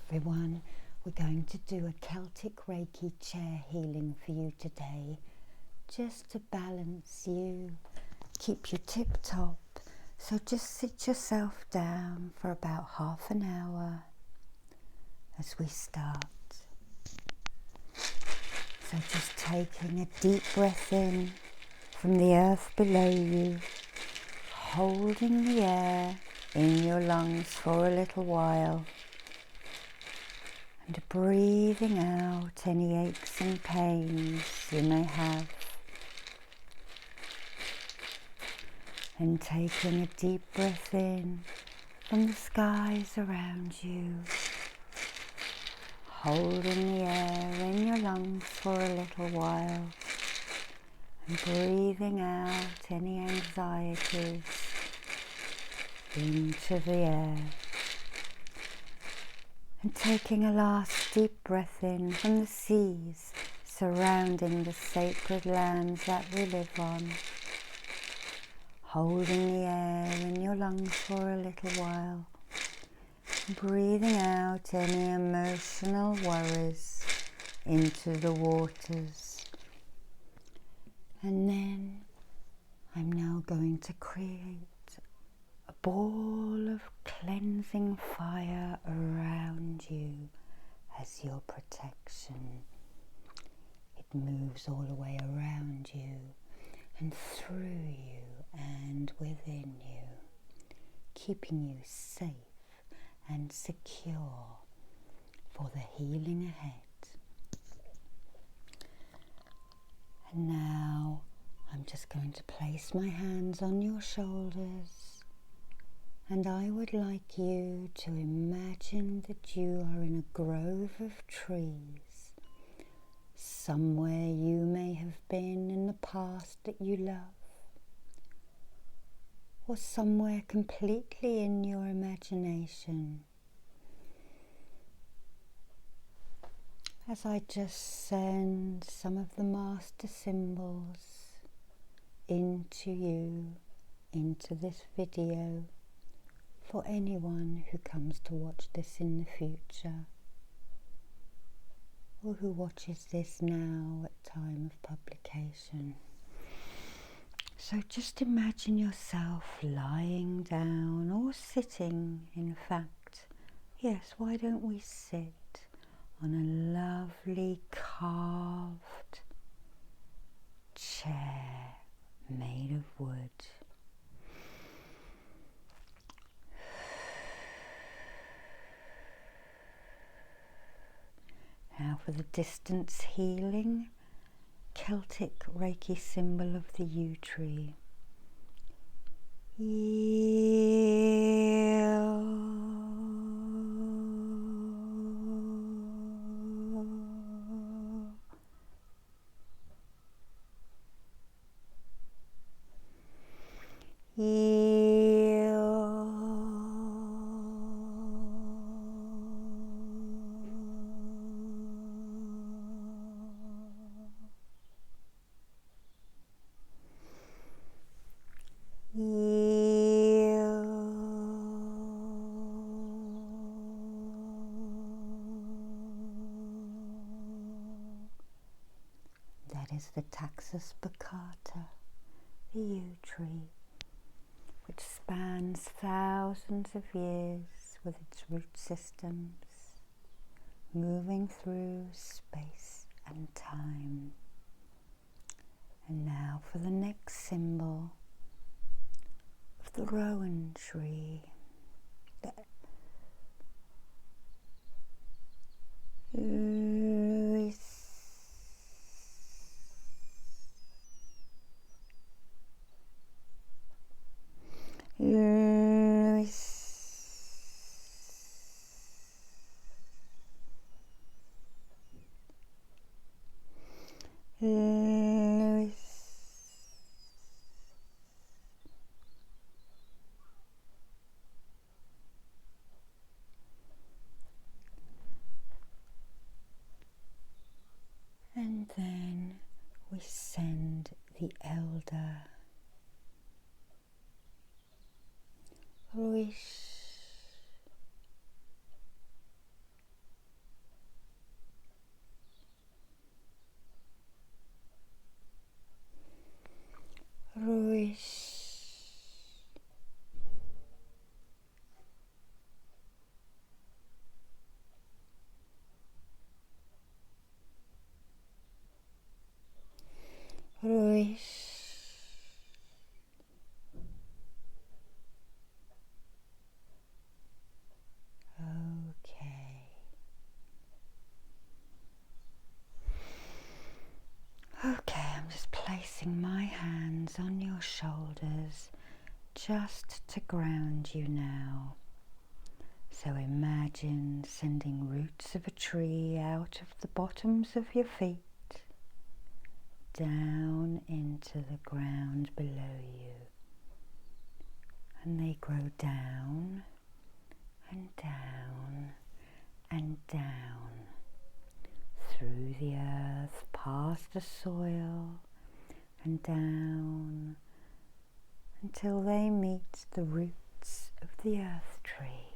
everyone, we're going to do a Celtic Reiki chair healing for you today, just to balance you, keep you tip top. So just sit yourself down for about half an hour as we start. So just taking a deep breath in from the earth below you, holding the air in your lungs for a little while, and breathing out any aches and pains you may have. And taking a deep breath in from the skies around you, holding the air in your lungs for a little while, and breathing out any anxieties into the air. And taking a last deep breath in from the seas surrounding the sacred lands that we live on, holding the air in your lungs for a little while, breathing out any emotional worries into the waters. And then I'm now going to create a ball of cleansing fire around you as your protection. It moves all the way around you and through you and within you, keeping you safe and secure for the healing ahead. And now I'm just going to place my hands on your shoulders, and I would like you to imagine that you are in a grove of trees, somewhere you may have been in the past that you love, or somewhere completely in your imagination. As I just send some of the master symbols into you, into this video, for anyone who comes to watch this in the future, or who watches this now at time of publication. So just imagine yourself lying down or sitting, in fact. Yes, why don't we sit on a lovely carved chair made of wood. Now for the distance healing Celtic Reiki symbol of the yew tree. That is the Taxus baccata, the yew tree, which spans thousands of years with its root systems, moving through space and time. And now for the next symbol of the rowan tree. And then we send the elder Ruish just to ground you now. So imagine sending roots of a tree out of the bottoms of your feet, down into the ground below you. And they grow down and down and down through the earth, past the soil and down until they meet the roots of the earth tree,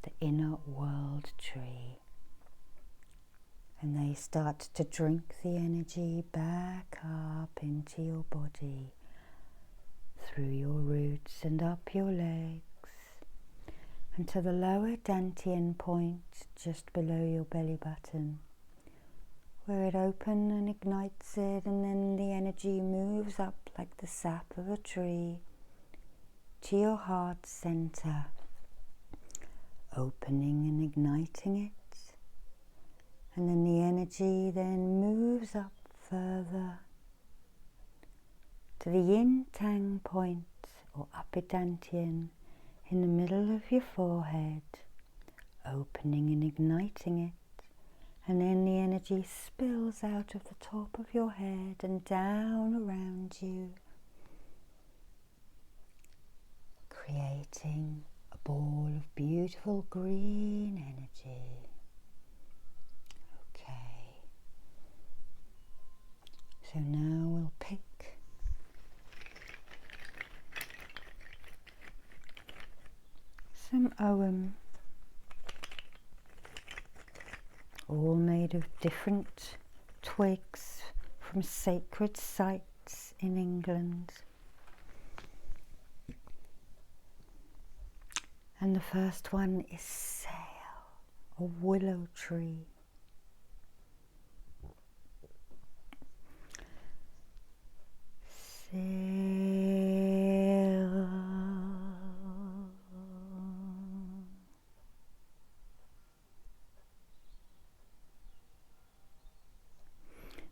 the inner world tree. And they start to drink the energy back up into your body, through your roots and up your legs, and to the lower dantian point just below your belly button, where it opens and ignites it, and then the energy moves up like the sap of a tree to your heart center, opening and igniting it, and then the energy then moves up further to the yin tang point or upper dantian in the middle of your forehead, opening and igniting it, and then the energy spills out of the top of your head and down around you, creating a ball of beautiful green energy. Okay, so now we'll pick some Ogham, all made of different twigs from sacred sites in England. And the first one is sail, a willow tree. Sail,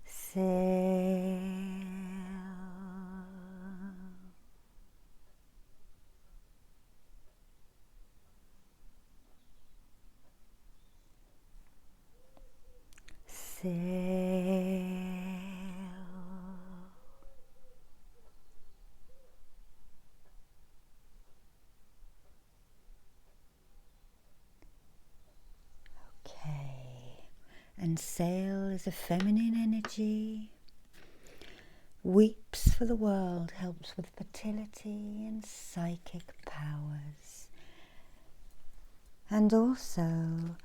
sail, sail. Okay, and sail is a feminine energy. Weeps for the world, helps with fertility and psychic powers, and also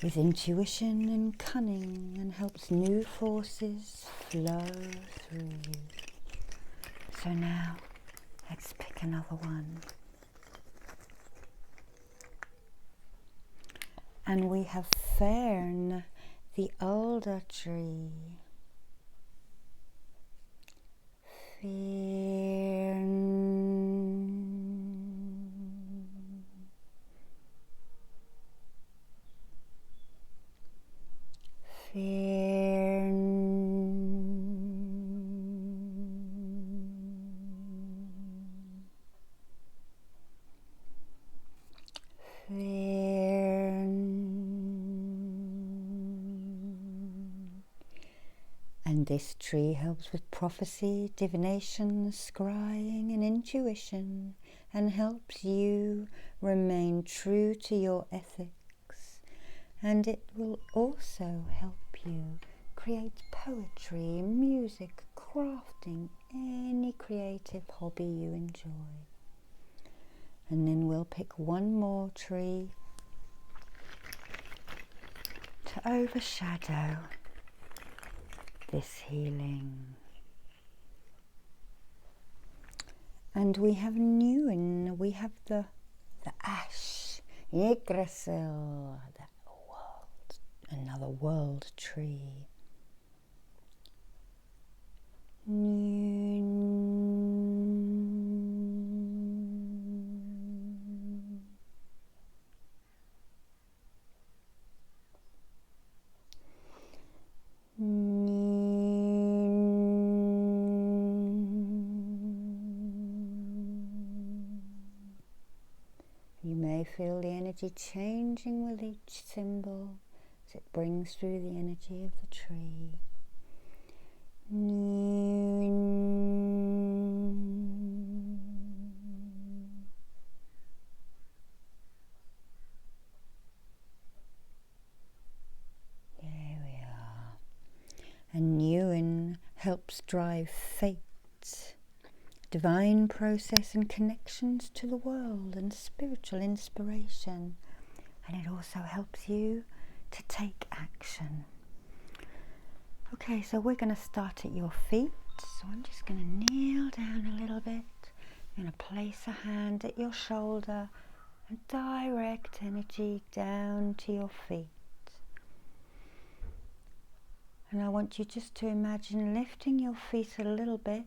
with intuition and cunning, and helps new forces flow through you. So now let's pick another one. And we have fern, the alder tree. Fern, fern, and this tree helps with prophecy, divination, scrying and intuition, and helps you remain true to your ethics. And it will also help you create poetry, music, crafting, any creative hobby you enjoy. And then we'll pick one more tree to overshadow this healing. And we have we have the ash, Yggdrasil, another world tree. energy changing with each symbol as it brings through the energy of the tree. There we are. And Yuan helps drive fate, divine process and connections to the world and spiritual inspiration. And it also helps you to take action. Okay, so we're going to start at your feet. So I'm just going to kneel down a little bit. I'm going to place a hand at your shoulder and direct energy down to your feet. And I want you just to imagine lifting your feet a little bit.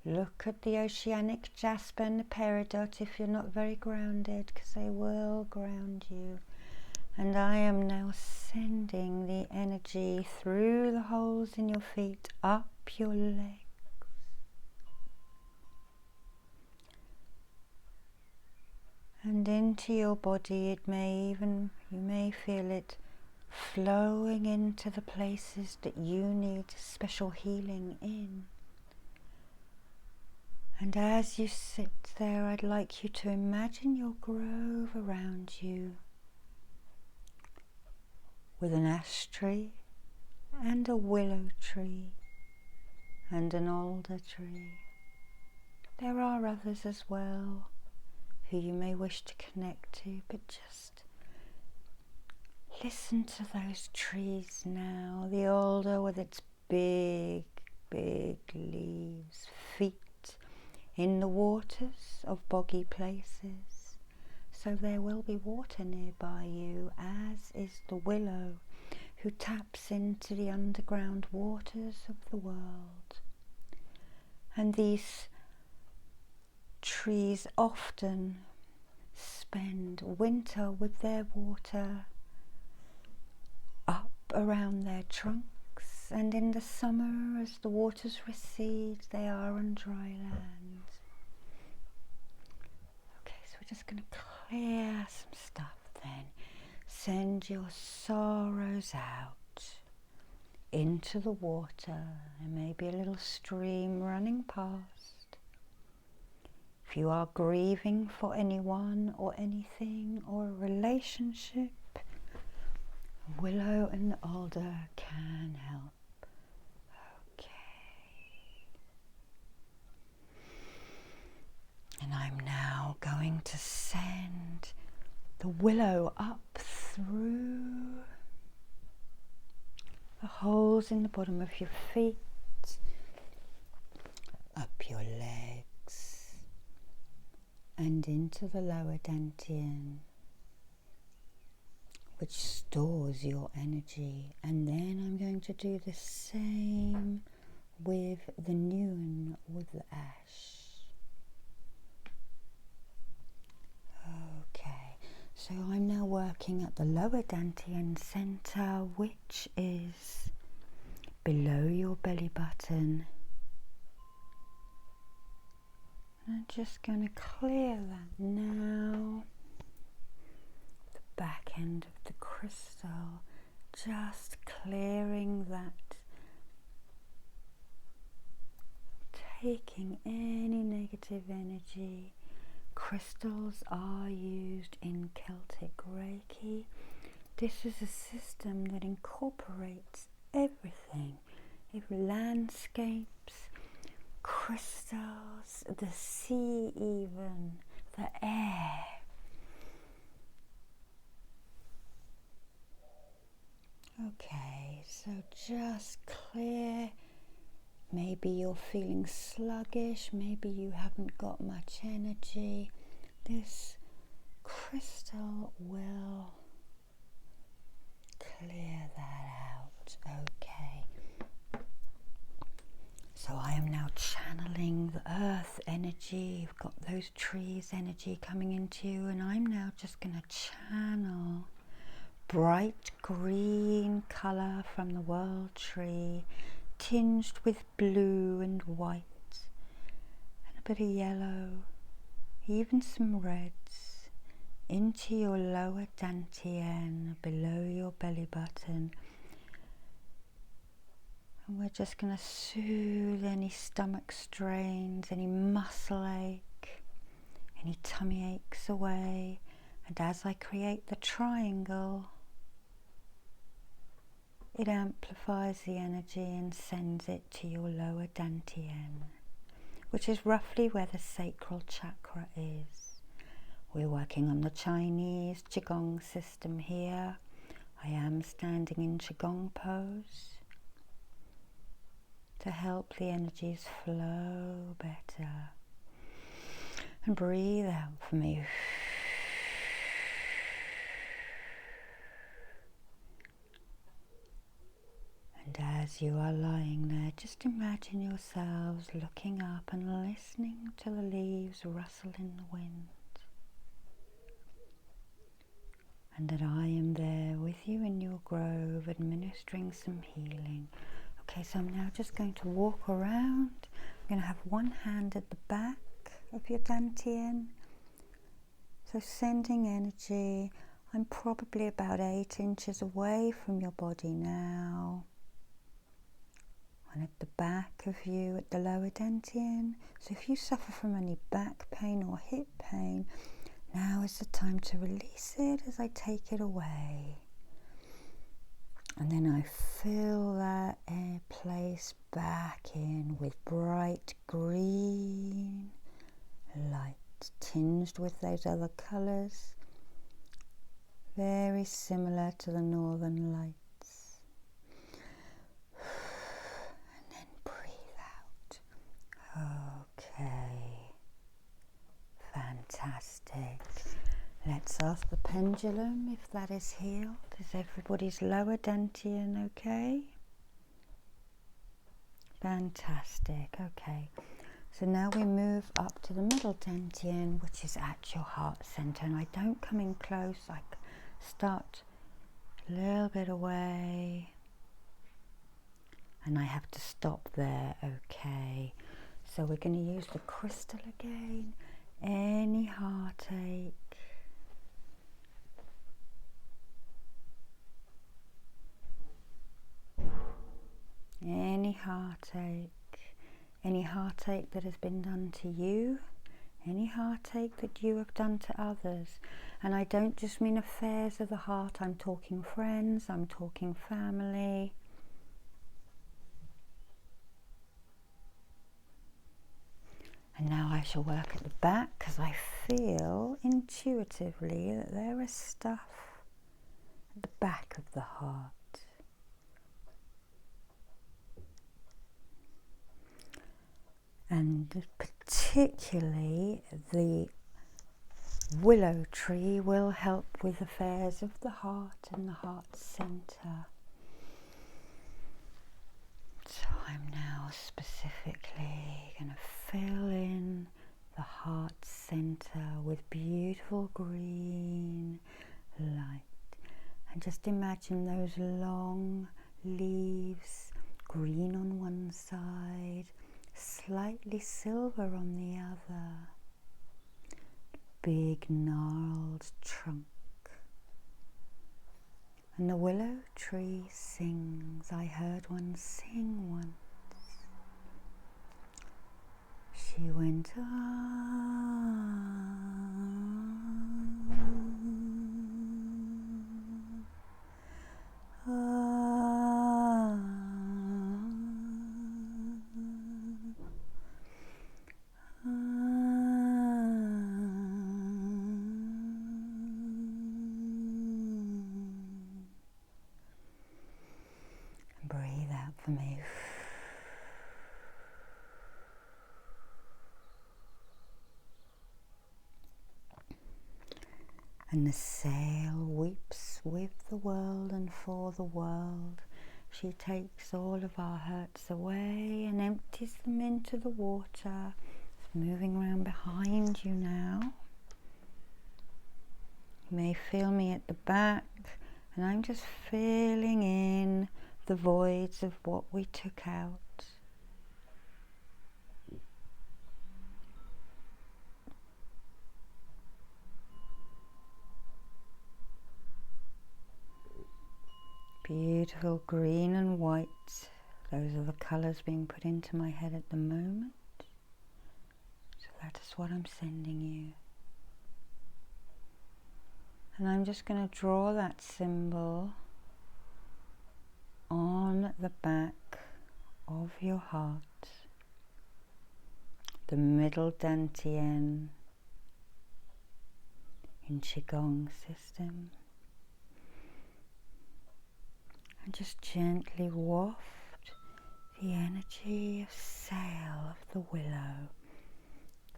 Look at the oceanic jasper and the peridot if you're not very grounded, because they will ground you. And I am now sending the energy through the holes in your feet, up your legs. And into your body. You may feel it flowing into the places that you need special healing in. And as you sit there, I'd like you to imagine your grove around you with an ash tree and a willow tree and an alder tree. There are others as well who you may wish to connect to, but just listen to those trees now. The alder with its big, big leaves, feet in the waters of boggy places. So there will be water nearby you, as is the willow, who taps into the underground waters of the world. And these trees often spend winter with their water up around their trunks, and in the summer, as the waters recede, they are on dry land. Okay, so we're just going to clear some stuff then. Send your sorrows out into the water. There may be a little stream running past. If you are grieving for anyone or anything or a relationship, willow and alder can help. Okay. And I'm now going to send the willow up through the holes in the bottom of your feet, up your legs, and into the lower dantian, which stores your energy. And then I'm going to do the same with the Nuan, with the ash. Okay, so I'm now working at the lower dantian center, which is below your belly button. I'm just going to clear that now. The back end of the crystal, just clearing that, taking any negative energy. Crystals are used in Celtic Reiki. This is a system that incorporates everything, landscapes, crystals, the sea even, the air. Okay, so just clear. Maybe you're feeling sluggish, maybe you haven't got much energy. This crystal will clear that out. Okay. So I am now channeling the earth energy. You've got those trees energy coming into you, and I'm now just going to channel bright green colour from the world tree, tinged with blue and white and a bit of yellow, even some reds, into your lower dantian, below your belly button. And we're just going to soothe any stomach strains, any muscle ache, any tummy aches away. And as I create the triangle, it amplifies the energy and sends it to your lower dantian, which is roughly where the sacral chakra is. We're working on the Chinese Qigong system here. I am standing in Qigong pose to help the energies flow better. And breathe out for me. And as you are lying there, just imagine yourselves looking up and listening to the leaves rustle in the wind. And that I am there with you in your grove, administering some healing. Okay, so I'm now just going to walk around. I'm going to have one hand at the back of your dantian. So sending energy. I'm probably about 8 inches away from your body now. And at the back of you at the lower dantian. So if you suffer from any back pain or hip pain, now is the time to release it as I take it away. And then I fill that place back in with bright green light, tinged with those other colours, very similar to the northern lights. And then breathe out. Okay, fantastic. Let's ask the pendulum if that is healed. Is everybody's lower dantian okay? Fantastic, okay. So now we move up to the middle dantian, which is at your heart center. And I don't come in close, I start a little bit away. And I have to stop there, okay. So we're going to use the crystal again. Any heartache, any heartache that has been done to you, any heartache that you have done to others. And I don't just mean affairs of the heart, I'm talking friends, I'm talking family. And now I shall work at the back, because I feel intuitively that there is stuff at the back of the heart. And particularly the willow tree will help with affairs of the heart and the heart center. So I'm now specifically going to fill in the heart center with beautiful green light. And just imagine those long leaves, green on one side, slightly silver on the other. Big gnarled trunk. And the willow tree sings. I heard one sing once. She went breathe out for me. And the sail weeps with the world and for the world. She takes all of our hurts away and empties them into the water. It's moving around behind you now. You may feel me at the back, and I'm just filling in the voids of what we took out. Beautiful green and white. Those are the colours being put into my head at the moment. So that is what I'm sending you. And I'm just going to draw that symbol on the back of your heart, the middle dantian in Qigong system. And just gently waft the energy of sail of the willow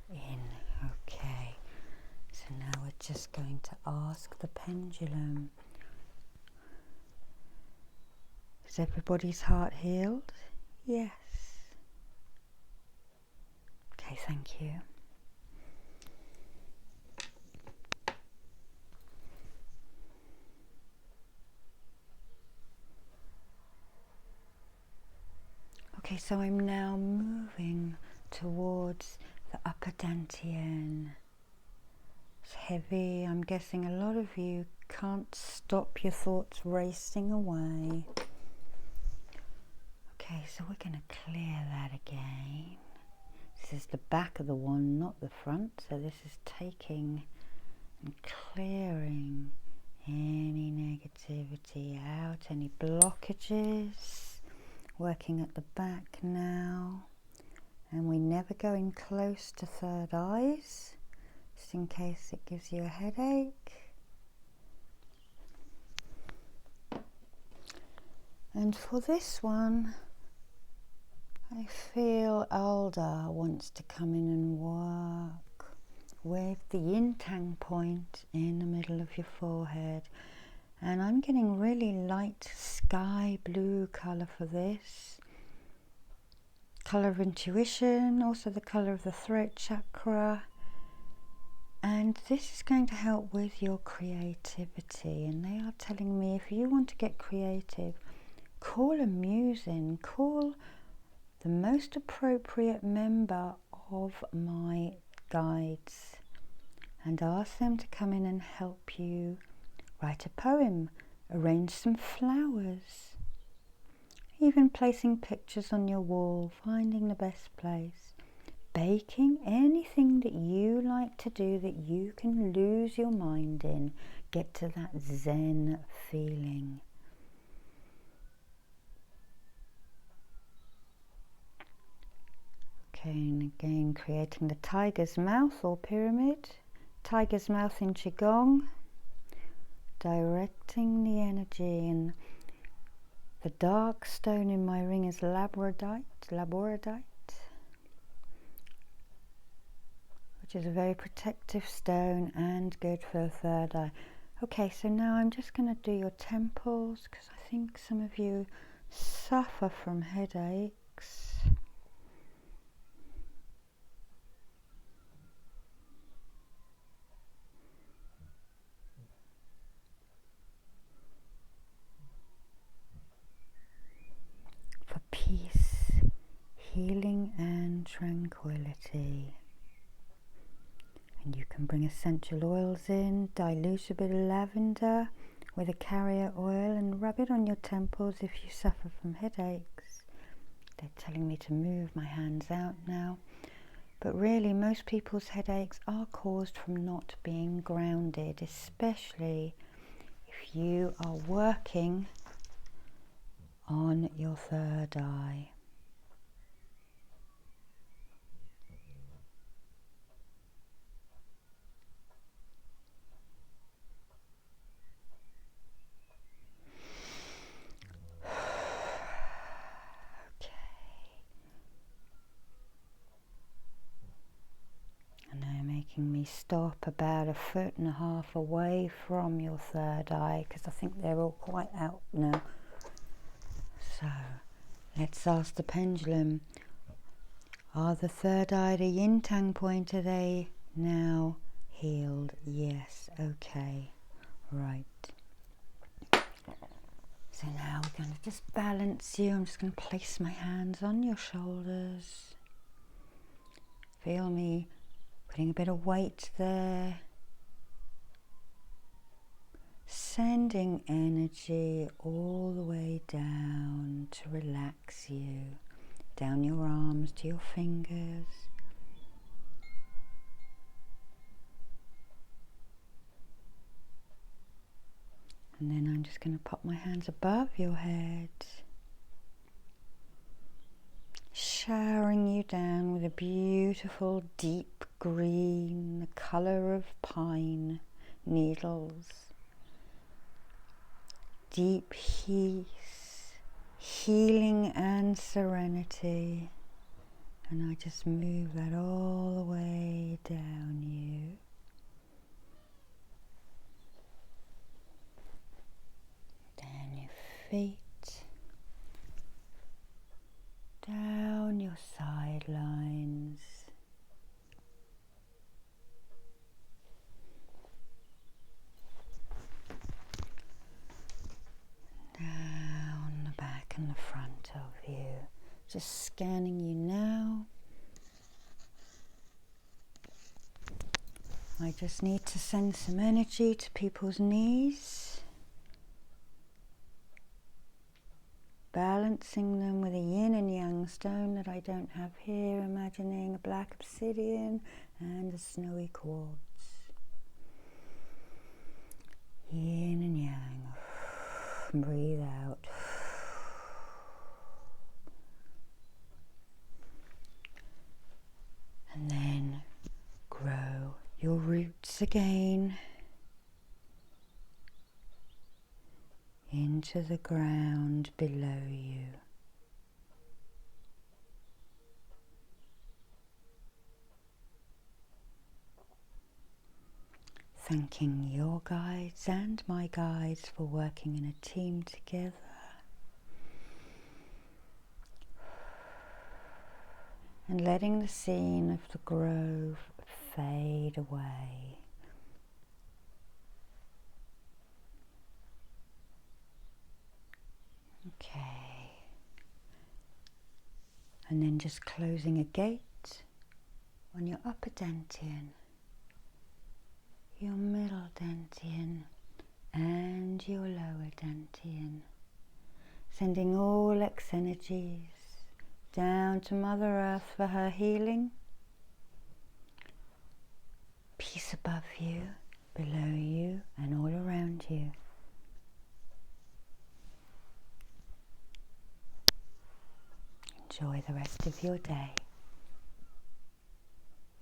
in. Okay, so now we're just going to ask the pendulum, is everybody's heart healed? Yes. Okay, thank you. Okay, so I'm now moving towards the upper dantian. It's heavy. I'm guessing a lot of you can't stop your thoughts racing away. Okay, so we're going to clear that again. This is the back of the wand, not the front. So this is taking and clearing any negativity out, any blockages. Working at the back now, and we never go in close to third eyes, just in case it gives you a headache. And for this one, I feel Alda wants to come in and work with the yin tang point in the middle of your forehead. And I'm getting really light sky blue colour for this. Colour of intuition, also the colour of the throat chakra. And this is going to help with your creativity. And they are telling me if you want to get creative, call a muse in, call the most appropriate member of my guides and ask them to come in and help you write a poem, arrange some flowers, even placing pictures on your wall, finding the best place, baking, anything that you like to do that you can lose your mind in, get to that Zen feeling. Okay, and again creating the tiger's mouth or pyramid, tiger's mouth in Qigong, directing the energy. And the dark stone in my ring is labradorite, which is a very protective stone and good for the third eye. Okay, so now I'm just going to do your temples, because I think some of you suffer from headaches. For peace, healing and tranquility. And you can bring essential oils in, dilute a bit of lavender with a carrier oil and rub it on your temples if you suffer from headaches. They're telling me to move my hands out now. But really, most people's headaches are caused from not being grounded, especially if you are working on your third eye. Making me stop about 1.5 feet away from your third eye, because I think they're all quite out now. So let's ask the pendulum, are the third eye, the yin tang point, are they now healed? Yes. Okay, right. So now we're going to just balance you. I'm just going to place my hands on your shoulders. Feel me putting a bit of weight there. sending energy all the way down to relax you, down your arms to your fingers. And then I'm just going to pop my hands above your head, showering you down with a beautiful deep green, the colour of pine needles. Deep peace, healing and serenity. And I just move that all the way down you. Down your feet, down your sidelines, down the back and the front of you. Just scanning you now. I just need to send some energy to people's knees, balancing them with a yin and yang stone that I don't have here, imagining a black obsidian and a snowy quartz. Yin and yang. Breathe out. And then grow your roots again into the ground below you. Thanking your guides and my guides for working in a team together. And letting the scene of the grove fade away. Okay. And then just closing a gate on your upper dantian, your middle dantian, and your lower dantian. Sending all X energies down to Mother Earth for her healing. Peace above you, below you, and all around you. Enjoy the rest of your day.